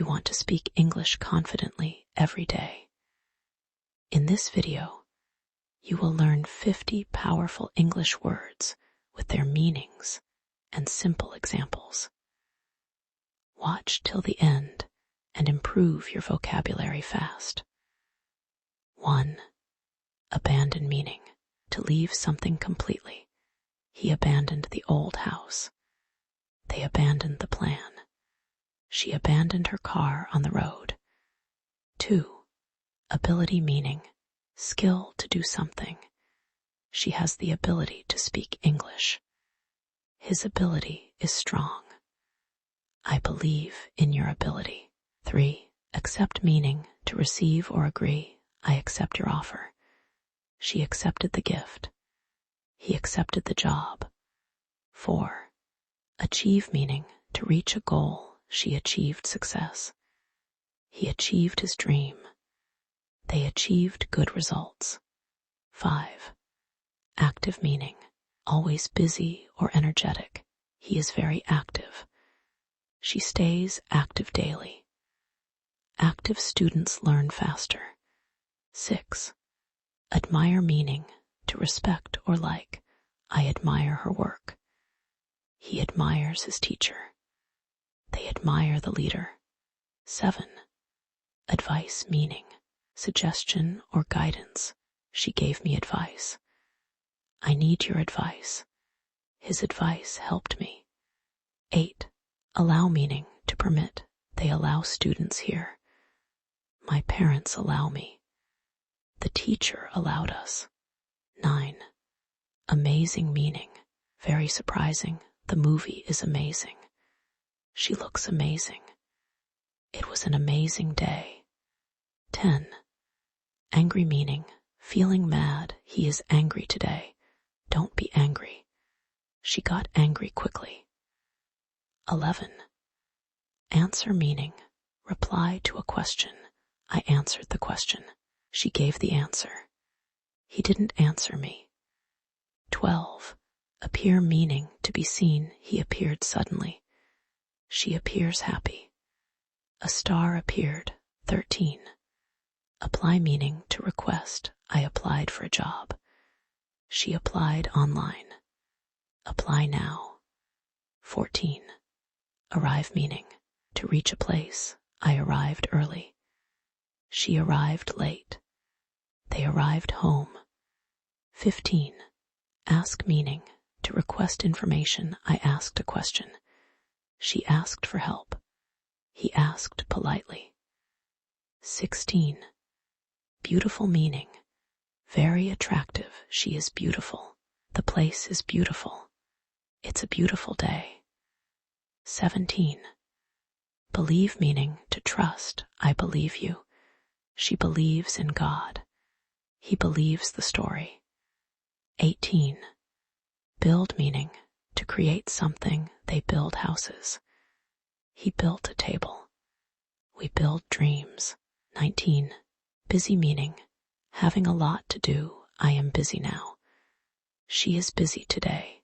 you want to speak English confidently every day. In this video, you will learn 50 powerful English words with their meanings and simple examples. Watch till the end and improve your vocabulary fast. 1. Abandon meaning. To leave something completely. He abandoned the old house. They abandoned the plan. She abandoned her car on the road. 2. Ability meaning. Skill to do something. She has the ability to speak English. His ability is strong. I believe in your ability. 3. Accept meaning. To receive or agree. I accept your offer. She accepted the gift. He accepted the job. 4. Achieve meaning. To reach a goal. She achieved success. He achieved his dream. They achieved good results. 5. Active meaning. Always busy or energetic. He is very active. She stays active daily. Active students learn faster. 6. Admire meaning. To respect or like. I admire her work. He admires his teacher. They admire the leader. 7. Advice meaning. Suggestion or guidance. She gave me advice. I need your advice. His advice helped me. 8. Allow meaning. To permit. They allow students here. My parents allow me. The teacher allowed us. 9. Amazing meaning. Very surprising. The movie is amazing. She looks amazing. It was an amazing day. 10. Angry meaning. Feeling mad. He is angry today. Don't be angry. She got angry quickly. 11. Answer meaning. Reply to a question. I answered the question. She gave the answer. He didn't answer me. 12. Appear meaning. To be seen. He appeared suddenly. She appears happy. A star appeared. 13. Apply meaning. To request. I applied for a job. She applied online. Apply now. 14. Arrive meaning. To reach a place. I arrived early. She arrived late. They arrived home. 15. Ask meaning. To request information. I asked a question. She asked for help. He asked politely. 16. Beautiful meaning. Very attractive. She is beautiful. The place is beautiful. It's a beautiful day. 17. Believe meaning. To trust. I believe you. She believes in God. He believes the story. 18. Build meaning. To create something. They build houses. He built a table. We build dreams. 19. Busy meaning. Having a lot to do. I am busy now. She is busy today.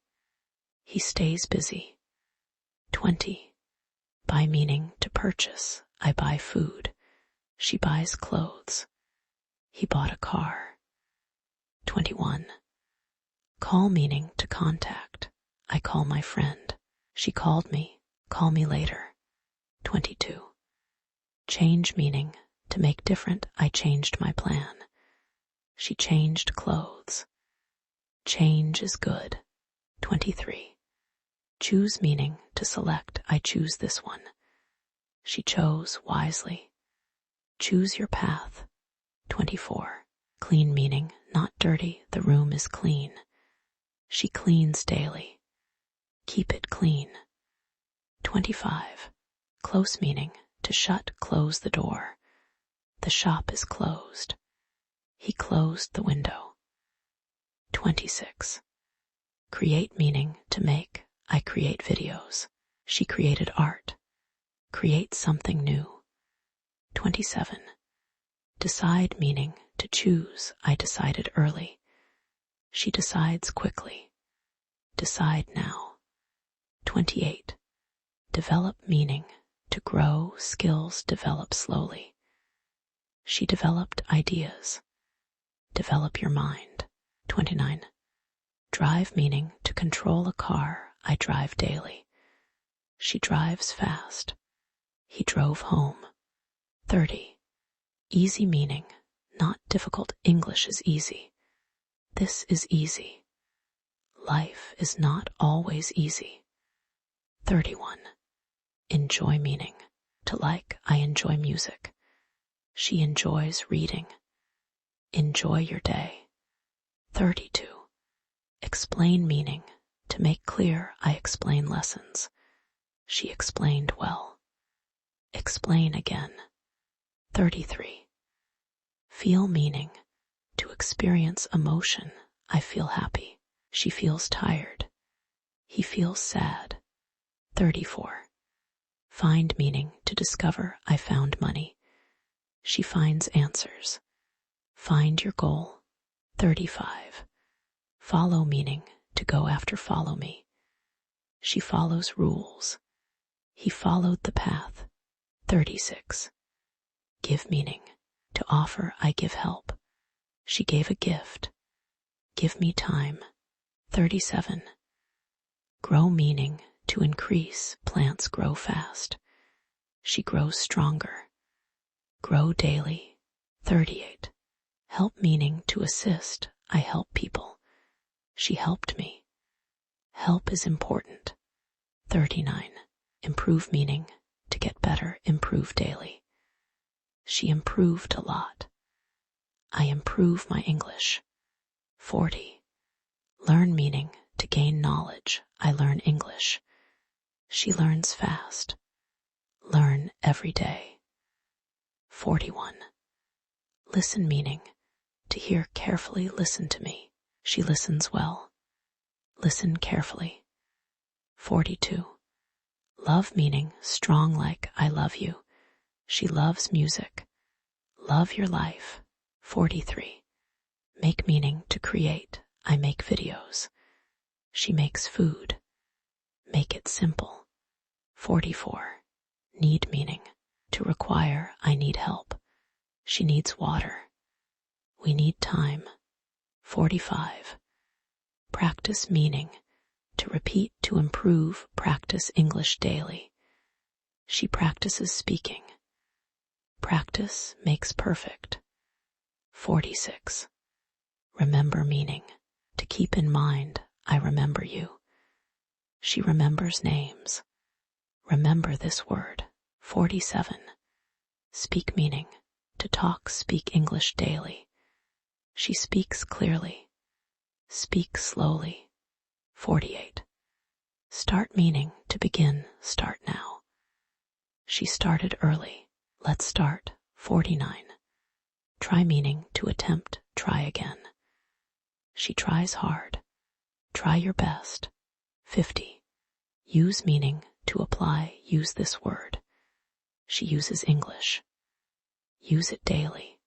He stays busy. 20. Buy meaning. To purchase. I buy food. She buys clothes. He bought a car. 21. Call meaning. To contact. I call my friend. She called me. Call me later. 22. Change meaning. To make different. I changed my plan. She changed clothes. Change is good. 23. Choose meaning. To select. I choose this one. She chose wisely. Choose your path. 24. Clean meaning. Not dirty. The room is clean. She cleans daily. Keep it clean. 25. Close meaning. To shut. Close the door. The shop is closed. He closed the window. 26. Create meaning. To make. I create videos. She created art. Create something new. 27. Decide meaning. To choose. I decided early. She decides quickly. Decide now. 28. Develop meaning. to grow, skills develop slowly. She developed ideas. Develop your mind. 29. Drive meaning to control a car. I drive daily. She drives fast. He drove home. 30. Easy meaning not difficult. English is easy. This is easy. Life is not always easy. 31. Enjoy meaning to like. I enjoy music. She enjoys reading. Enjoy your day. 32. Explain meaning to make clear. I explain lessons. She explained well. Explain again. 33. Feel meaning to experience emotion. I feel happy. She feels tired. He feels sad. 34. Find meaning to discover. I found money. She finds answers. Find your goal. 35. Follow meaning to go after. Follow me. She follows rules. He followed the path. 36. Give meaning to offer. I give help. She gave a gift. Give me time. 37. Grow meaning to increase. Plants grow fast. She grows stronger. Grow daily. 38. Help meaning to assist. I help people. She helped me. Help is important. 39. Improve meaning to get better. Improve daily. She improved a lot. I improve my English. 40. Learn meaning to gain knowledge. I learn English. She learns fast. Learn every day. 41. Listen meaning to hear carefully. Listen to me. She listens well. Listen carefully. 42. Love meaning strong like. I love you. She loves music. Love your life. 43. Make meaning to create. I make videos. She makes food. Make it simple. 44. Need meaning to require. I need help. She needs water. We need time. 45. Practice meaning to repeat. To improve. Practice English daily. She practices speaking. Practice makes perfect. 46. Remember meaning to keep in mind. I remember you. She remembers names. Remember this word. 47. Speak meaning to talk. Speak English daily. She speaks clearly. Speak slowly. 48. Start meaning to begin. Start now. She started early. Let's start. 49. Try meaning to attempt. Try again. She tries hard. Try your best. 50. Use meaning to apply. Use this word. She uses English. Use it daily.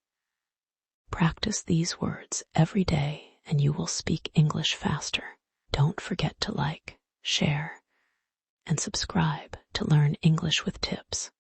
Practice these words every day and you will speak English faster. Don't forget to like, share, and subscribe to learn English with tips.